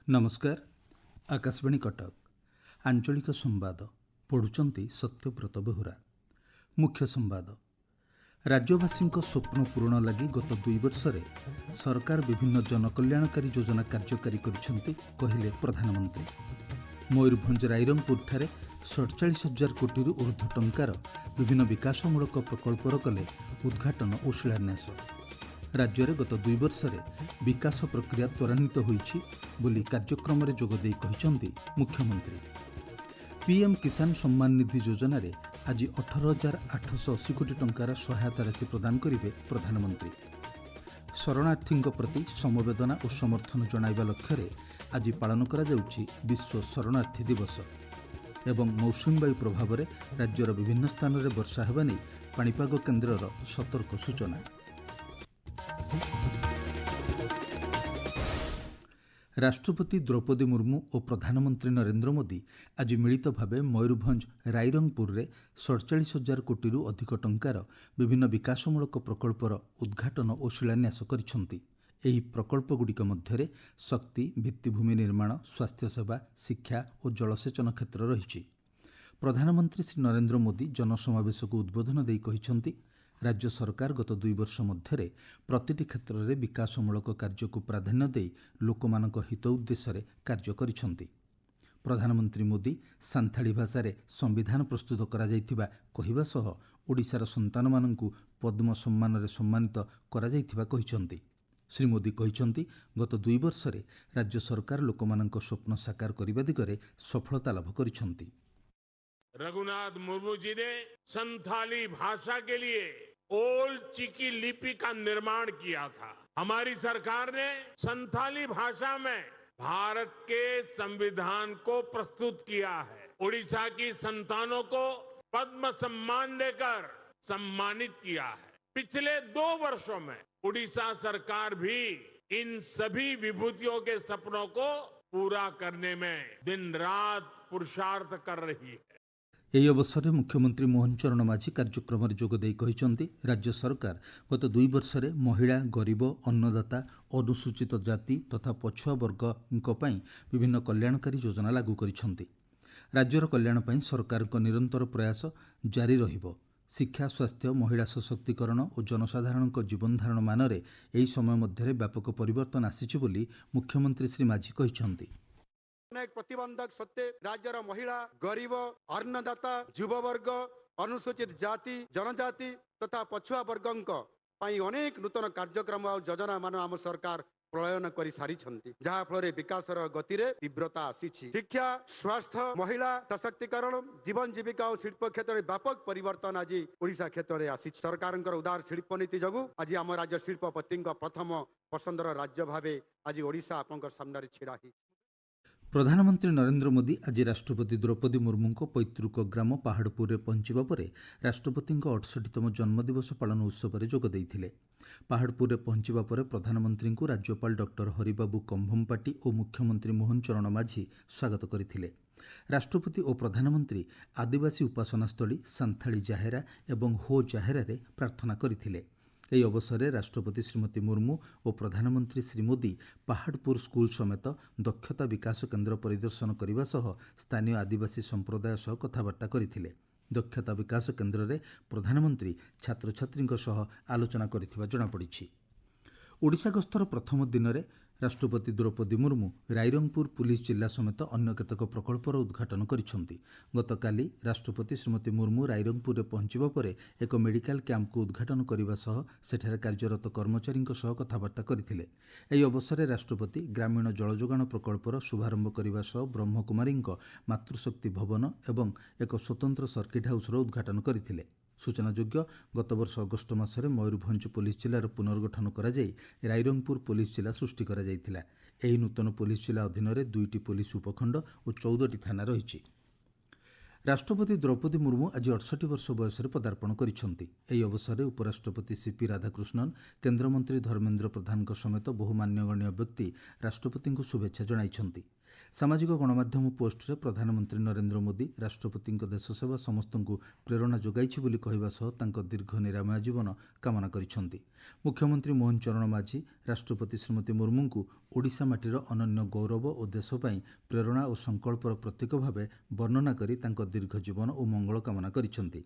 नमस्कार। आकाशवाणी कटक आंचलिक संवाद पढ़ुचंती सत्यव्रत बेहुरा। मुख्य संवाद। राज्यवासी स्वप्न पूरण लगी गत 2 वर्षरे सरकार विभिन्न जनकल्याणकारी योजना कार्यकारी करिसेंति कहिले प्रधानमंत्री। मयूरभंज रायरंगपुर ठारे 47,000 कोटी ऊर्ध्व टंकार विभिन्न विकासमूलक प्रकल्पर कले उद्घाटन और शिलान्यास। राज्य में गत 2 वर्षरे विकास प्रक्रिया त्वरान्वित होईछि बोली कार्यक्रम में जोगदे कहिसेंति मुख्यमंत्री। पीएम किसान सम्मान निधि योजना रे आज 18,880 कोटी टंकार सहायता राशि प्रदान करिवे प्रधानमंत्री। शरणार्थी प्रति समवेदना और समर्थन जणाइबा लक्ष्य आज पालन करा जाउछि विश्व शरणार्थी दिवस। एवं मौसुमी वायु प्रभाव में राज्यर विभिन्न स्थान में वर्षा हेबा नै पाणीपाग केन्द्रर सतर्क सूचना। राष्ट्रपति द्रौपदी मुर्मू और प्रधानमंत्री नरेंद्र मोदी आज मिलित भावे मयूरभंज रायरंगपुर रे 47,000 कोटी अधिक टंकार विभिन्न विकासमूलक प्रकल्पर उद्घाटन और शिलान्यास करिसेंति। एही प्रकल्पगुड़िक मध्यरे शक्ति, भित्तिभूमि निर्माण, स्वास्थ्य सेवा, शिक्षा और जलसेचन क्षेत्र रहिछि। प्रधानमंत्री श्री नरेंद्र मोदी जनसमावेश को उद्बोधन देई कहिसेंति राज्य सरकार गत 2 वर्ष मध्यरे प्रतिटी क्षेत्र में विकासमूलक कार्य को प्राधान्य देई लोकमानक हित उद्देश्य कार्य करिसेंति। प्रधानमंत्री मोदी सांथाली भाषा रे संविधान प्रस्तुत करा जायथिबा कहिबा सह ओडिशार संतान माननकु पद्म सम्मान रे सम्मानित करा जायथिबा कहिसेंति। श्री मोदी कहिसेंति गत 2 वर्षरे राज्य सरकार लोकमानक स्वप्न साकार करिबा दिगरे सफलता लाभ करिसेंति। रघुनाथ मुर्मू जी ने संथाली भाषा के लिए ओल्ड चिकी लिपि का निर्माण किया था। हमारी सरकार ने संथाली भाषा में भारत के संविधान को प्रस्तुत किया है। ओडिशा की संतानों को पद्म सम्मान देकर सम्मानित किया है। पिछले 2 वर्षों में ओडिशा सरकार भी इन सभी विभूतियों के सपनों को पूरा करने में दिन रात पुरुषार्थ कर रही है। ଏହି ଅବସରରେ ମୁଖ୍ୟମନ୍ତ୍ରୀ ମୋହନ ଚରଣ ମାଝୀ କାର୍ଯ୍ୟକ୍ରମରେ ଯୋଗଦେଇ କହିଛନ୍ତି ରାଜ୍ୟ ସରକାର ଗତ 2 ବର୍ଷରେ ମହିଳା, ଗରିବ, ଅନ୍ନଦାତା, ଅନୁସୂଚିତ ଜାତି ତଥା ପଛୁଆ ବର୍ଗଙ୍କ ପାଇଁ ବିଭିନ୍ନ କଲ୍ୟାଣକାରୀ ଯୋଜନା ଲାଗୁ କରିଛନ୍ତି। ରାଜ୍ୟର କଲ୍ୟାଣ ପାଇଁ ସରକାରଙ୍କ ନିରନ୍ତର ପ୍ରୟାସ ଜାରି ରହିବ। ଶିକ୍ଷା, ସ୍ୱାସ୍ଥ୍ୟ, ମହିଳା ସଶକ୍ତିକରଣ ଓ ଜନସାଧାରଣଙ୍କ ଜୀବନଧାରଣ ମାନରେ ଏହି ସମୟ ମଧ୍ୟରେ ବ୍ୟାପକ ପରିବର୍ତ୍ତନ ଆସିଛି ବୋଲି ମୁଖ୍ୟମନ୍ତ୍ରୀ ଶ୍ରୀ ମାଝୀ କହିଛନ୍ତି। अनेक प्रतिबंधक सत्ते राज्यर महिला, गरीब, अन्नदाता, युववर्ग, अनुसूचित जाति, जनजाति तथा पछुआ वर्गंक पई अनेक नूतन कार्यक्रम और योजना मान आम सरकार प्रलयन कर सारी जहाँ फल विकासर गति रे तीव्रता आसी। शिक्षा, स्वास्थ्य, महिला सशक्तिकरण, जीवन जीविका और शिल्प क्षेत्र में व्यापक परिवर्तन आज ओडिशा क्षेत्र में आसी। सरकार उदार शिल्प नीति जगू आज आम राज्य शिल्पपति प्रथम पसंदर राज्य भावे आज ओडिशा आपन सामने छिड़ा। प्रधानमंत्री नरेंद्र मोदी आज राष्ट्रपति द्रौपदी मुर्मू पैतृक ग्राम पहाड़पुर में पहुंचवा पर राष्ट्रपति 68तम जन्मदिवस पालन उत्सव में जोग देइथिले। पहाड़पुर में पहुंचवा पर प्रधानमंत्री को राज्यपाल डॉक्टर हरिबाबू कंभमपाटी और मुख्यमंत्री मोहन चरण माझी स्वागत करथिले। राष्ट्रपति और प्रधानमंत्री आदिवासी उपासना स्थली सांथाली जाहेरा एवं हो जाहेरा रे प्रार्थना करथिले। ଏହି ଅବସରରେ ରାଷ୍ଟ୍ରପତି ଶ୍ରୀମତୀ ମୁର୍ମୁ ଓ ପ୍ରଧାନମନ୍ତ୍ରୀ ଶ୍ରୀ ମୋଦି ପାହାଡ଼ପୁର ସ୍କୁଲ ସମେତ ଦକ୍ଷତା ବିକାଶ କେନ୍ଦ୍ର ପରିଦର୍ଶନ କରିବା ସହ ସ୍ଥାନୀୟ ଆଦିବାସୀ ସମ୍ପ୍ରଦାୟ ସହ କଥାବାର୍ତ୍ତା କରିଥିଲେ। ଦକ୍ଷତା ବିକାଶ କେନ୍ଦ୍ରରେ ପ୍ରଧାନମନ୍ତ୍ରୀ ଛାତ୍ରଛାତ୍ରୀଙ୍କ ସହ ଆଲୋଚନା କରିଥିବା ଜଣାପଡ଼ିଛି। ଓଡ଼ିଶା ଗସ୍ତର ପ୍ରଥମ ଦିନରେ ରାଷ୍ଟ୍ରପତି ଦ୍ରୌପଦୀ ମୁର୍ମୁ ରାଇରଙ୍ଗପୁର ପୁଲିସ ଜିଲ୍ଲା ସମେତ ଅନ୍ୟ କେତେକ ପ୍ରକଳ୍ପର ଉଦ୍ଘାଟନ କରିଛନ୍ତି। ଗତକାଲି ରାଷ୍ଟ୍ରପତି ଶ୍ରୀମତୀ ମୁର୍ମୁ ରାଇରଙ୍ଗପୁରରେ ପହଞ୍ଚିବା ପରେ ଏକ ମେଡିକାଲ କ୍ୟାମ୍ପକୁ ଉଦ୍ଘାଟନ କରିବା ସହ ସେଠାରେ କାର୍ଯ୍ୟରତ କର୍ମଚାରୀଙ୍କ ସହ କଥାବାର୍ତ୍ତା କରିଥିଲେ। ଏହି ଅବସରରେ ରାଷ୍ଟ୍ରପତି ଗ୍ରାମୀଣ ଜଳଯୋଗାଣ ପ୍ରକଳ୍ପର ଶୁଭାରମ୍ଭ କରିବା ସହ ବ୍ରହ୍ମକୁମାରୀଙ୍କ ମାତୃଶକ୍ତି ଭବନ ଏବଂ ଏକ ସ୍ୱତନ୍ତ୍ର ସର୍କିଟ୍ ହାଉସ୍ର ଉଦ୍ଘାଟନ କରିଥିଲେ। सूचनायोग्य गत वर्ष अगस्ट मासरे मयूरभंज पुलिस जिलार पुनर्गठन कराई रायरंगपुर पुलिस जिला सृष्टि करा जायतिला। एही नूतन पुलिस जिला अधीन 2टी पुलिस उपखंड और 14टी थाना रही। राष्ट्रपति द्रौपदी मुर्मू आज 68 वर्ष बयस पदार्पण करिसेंति। एही अवसर में उपराष्ट्रपति सीपी राधाकृष्णन, केन्द्रमंत्री धर्मेन्द्र प्रधान समेत बहु मान्यगण्य व्यक्ति राष्ट्रपति को शुभेच्छा जणाइछंति। सामाजिक गणमाध्यम पोस्टରେ प्रधानमंत्री नरेंद्र मोदी राष्ट्रपतिଙ୍କ देशसेवा समस्तଙ୍କୁ प्रेरणा जोगाइछि ବୋଲି କହିବା ସହ ତାଙ୍କ ଦୀର୍ଘ ନିରାମୟ ଜୀବନ କାମନା କରିଛନ୍ତି। ମୁଖ୍ୟମନ୍ତ୍ରୀ ମୋହନ ଚରଣ ମାଝୀ ରାଷ୍ଟ୍ରପତି ଶ୍ରୀମତୀ ମୁର୍ମୁଙ୍କୁ ଓଡ଼ିଶା ମାଟିର ଅନନ୍ୟ ଗୌରବ ଓ ଦେଶ ପାଇଁ ପ୍ରେରଣା ଓ ସଂକଳ୍ପର ପ୍ରତୀକ ଭାବେ ବର୍ଣ୍ଣନା କରି ତାଙ୍କ ଦୀର୍ଘ ଜୀବନ ଓ ମଙ୍ଗଳ କାମନା କରିଛନ୍ତି।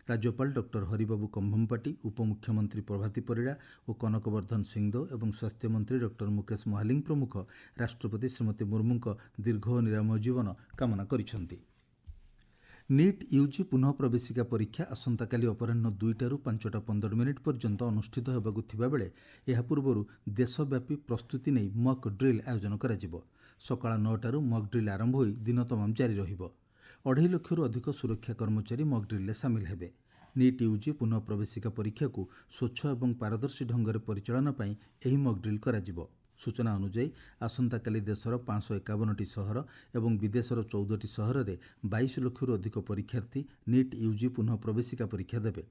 राज्यपाल डॉक्टर हरिबाबू कंभमपाटी, उपमुख्यमंत्री प्रभाती परिड़ा और कनकवर्धन सिंहदेव और स्वास्थ्य मंत्री डॉक्टर मुकेश महालिंग प्रमुख राष्ट्रपति श्रीमती मुर्मू दीर्घ और निरामय जीवन कामना करिसेंति। नीट यूजी पुनः प्रवेशिका परीक्षा आसंताकाली अपराह्न 2टारू 5:15 पर्यंत अनुष्ठित होबाकु थिबा बेले एहा पूर्वरु देशव्यापी प्रस्तुति नै मॉक ड्रिल आयोजन कराजिबो। सकाळ 9टारू मॉक ड्रिल आरंभ होई दिन तमाम जारी रहिबो। 2.5 लाखरू अधिक सुरक्षा कर्मचारी मॉक ड्रिल सामिल हेबे। नीट यूजी पुनः प्रवेशिका परीक्षा को स्वच्छ और पारदर्शी ढंग से परिचालन पर यह मॉक ड्रिल कराजिबो। सूचना अनुसार आसंताकाली देशर 551टी सहर और विदेशर 14टी सहर में 22 लाखरू अधिक परीक्षार्थी नीट यूजी पुनः प्रवेशिका परीक्षा देवे।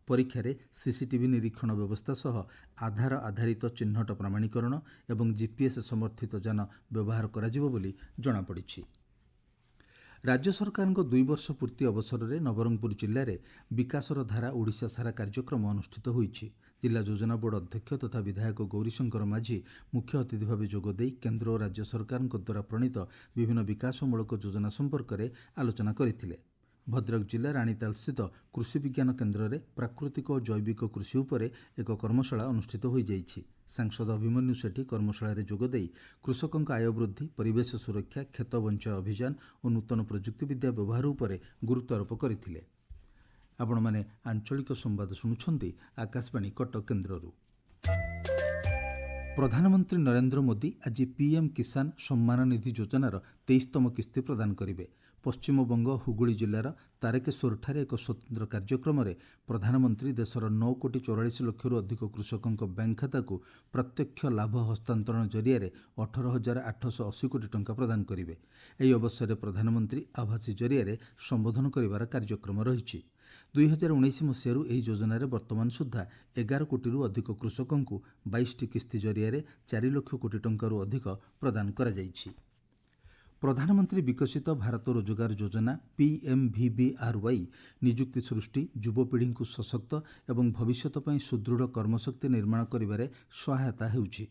परीक्षार सीसीटीवी निरीक्षण व्यवस्था सह आधार आधारित चिह्नट प्रमाणीकरण और जीपीएस समर्थित यान व्यवहार कराजिबो बोली जणापड़िछि। राज्य सरकार 2 वर्ष पूर्ति अवसर में नवरंगपुर जिले में विकासर धारा ओडिशा सारा कार्यक्रम अनुष्ठित होईछि। जिला योजना बोर्ड अध्यक्ष तथा विधायक गौरीशंकर माझी मुख्य अतिथि भाव जोगदे केन्द्र और राज्य सरकार द्वारा प्रणीत विभिन्न विकासमूलक योजना संपर्क में आलोचना करथिले। भद्रक जिला राणीताल स्थित कृषि विज्ञान केन्द्र में प्राकृतिक और जैविक कृषि उपरे एक कर्मशाला अनुष्ठित हो जाइछि। सांसद अभिमन्यु सेठी कर्मशाला जोगदे कृषकों आय वृद्धि, परिवेश सुरक्षा, खेत बंचाय अभियान और नूतन प्रजुक्तिविद्या व्यवहार उपरे गुरुत्वारोप करथिले। आपण माने आंचलिक संवाद शुणुछंती आकाशवाणी कटक केन्द्ररू। प्रधानमंत्री नरेंद्र मोदी आज पीएम किसान सम्मान निधि योजनार 23तम किस्ती प्रदान करिवे। पश्चिमबंग हुगुली जिलार तारकेश्वरଠାରେ एक स्वतंत्र कार्यक्रम में प्रधानमंत्री देशर 9,44,00,000 अधिक कृषकों बैंक खाता को प्रत्यक्ष लाभ हस्तांतरण जरिए 18,880 कोटी टंका प्रदान करेंगे। यह अवसर में प्रधानमंत्री आभासी जरिए संबोधन कर कार्यक्रम रही। 2019 मसीह यह योजन वर्तमान सुधा 11 कोटी अधिक कृषकों को 22टी किस्ती जरिए 4 लाख कोटी टंका अधिक प्रदान कर। प्रधानमंत्री विकसित भारत रोजगार योजना PMVBRY निजुक्ति सृष्टि, युवपीढ़ी को सशक्त एवं भविष्यत पर सुदृढ़ कर्मशक्ति निर्माण करिबारे सहायता हेउछि।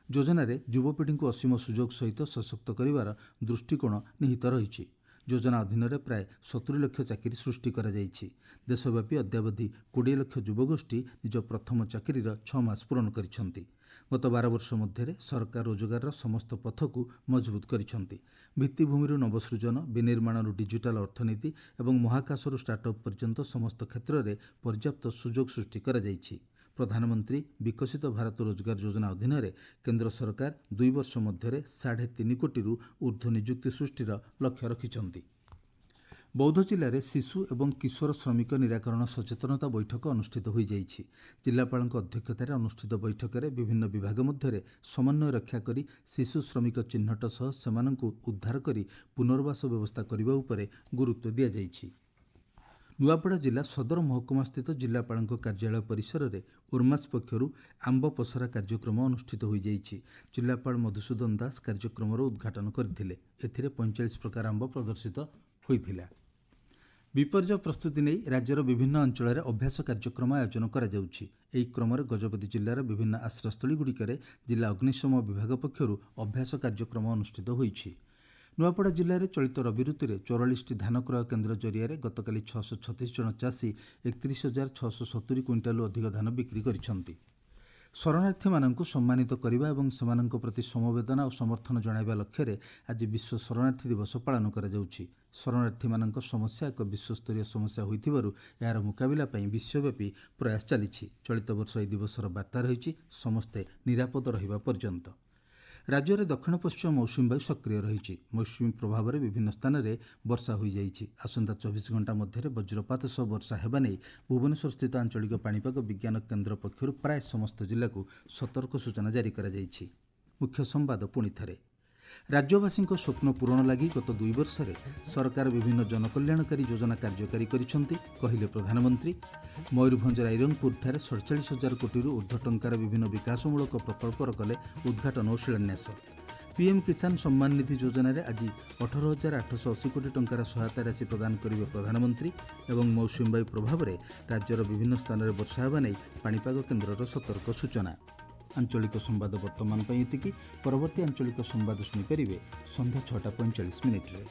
योजन युवपीढ़ी को असीम सुजोग सहित सशक्त करिवार दृष्टिकोण निहित रही। योजना अधीन प्राय 70 लाख चाकरी सृष्टि करा जाइछि। देशव्यापी अद्यावधि 20 लाख युवगोष्ठी निज प्रथम चाकरीर 6 मास पूरण करिसेंति। गत 12 वर्ष मध्य सरकार रोजगार समस्त पथ को मजबूत करिसेंति। भित्तिभूमि नवसृजन, विनिर्माण डिजिटाल अर्थनीति और महाकाशर स्टार्टअप पर्यंत समस्त क्षेत्र में पर्याप्त सुजोग सृष्टि करा जाइछि। प्रधानमंत्री विकसित भारत रोजगार योजना अधीन केंद्र सरकार 2 वर्ष मध्य 3.5 कोटी ऊर्ध्व निजुक्ति सृष्टिर लक्ष्य रखिछंती। बौद्ध जिले में शिशु एवं किशोर श्रमिक निराकरण सचेतनता बैठक अनुष्ठित हो जाइछि। जिलापाल अध्यक्षतार अनुष्ठित बैठक में विभिन्न विभाग मध्य समन्वय रक्षा करी शिशु श्रमिक चिह्नट सह सेमानंकु उद्धार करी पुनर्वास व्यवस्था करने उपरे गुरुत्व दिया जाइछि। नुआपड़ा जिला सदर महकुमा स्थित जिलापाल कार्यालय परिसर में उर्मास पक्षर आंब पसरा कार्यक्रम अनुष्ठित हो जाइछि। जिलापाल मधुसूदन दास कार्यक्रम उद्घाटन करथिले। एथिरे 45 प्रकार आंब प्रदर्शित होइथिला। विपर्यय प्रस्तुति नहीं राज्यर विभिन्न अंचल अभ्यास कार्यक्रम आयोजन करा जाउछि। एही क्रम गजपति जिलार विभिन्न आश्रयस्थली गुड़िकरे जिला अग्निशम विभाग पक्षर अभ्यास कार्यक्रम अनुष्ठित होइछि। नुआपड़ा जिले में चलित रवि ऋतु में 44टी धान क्रय केन्द्र जरिए गतकाली 636 जन चाषी 31,670 क्विंटाल अधिक धान बिक्री करिसेंति। शरणार्थी माननकु सम्मानित करने और सेमाननक प्रति समवेदना और समर्थन जणाइबा लक्ष्य रे आज विश्व शरणार्थी दिवस पालन करा जाउछि। शरणार्थी माननक समस्या एक विश्वस्तरीय समस्या होइथिबारु यार मुकाबिला पई विश्वव्यापी प्रयास चलिछि। चलित वर्ष एही दिवसर वार्ता रहिछि समस्ते निरापद रहिबा पर्यंत। राज्य में दक्षिण पश्चिम मौसुमी वायु सक्रिय रही। मौसुमी प्रभाव में विभिन्न स्थान में वर्षा हो जाइछि। आसंता 24 घंटा मध्य वज्रपात सह वर्षा हेबा नै भुवनेश्वर स्थित आंचलिक पाणीपाग विज्ञान केन्द्र पक्षर प्राय समस्त जिला को सतर्क सूचना जारी करा जाइछि। मुख्य संवाद पुणी थे। राज्यवासी स्वप्न पूरण लगी गत 2 वर्ष में सरकार विभिन्न जनकल्याणकारी योजना कार्यकारी करिसेंति कहिले प्रधानमंत्री। मयूरभंज रायरंगपुर 47,000 कोटी ऊर्ध्व टंकार विभिन्न विकासमूलक प्रकल्पर कले उद्घाटन और शिलान्यास। पीएम किसान सम्मान निधि योजना रे आज 18,880 कोटी टंकार सहायता राशि प्रदान करेंगे प्रधानमंत्री एवं मौसुमी वायु प्रभाव में राज्यर विभिन्न स्थान में वर्षा होगा नहीं पाणीपाग केन्द्र सतर्क सूचना। आंचलिक संवाद वर्तमान एतिकी। परवर्ती आंचलिक संवाद शुणिपारे संध्या 6:45 मिनिट्रे।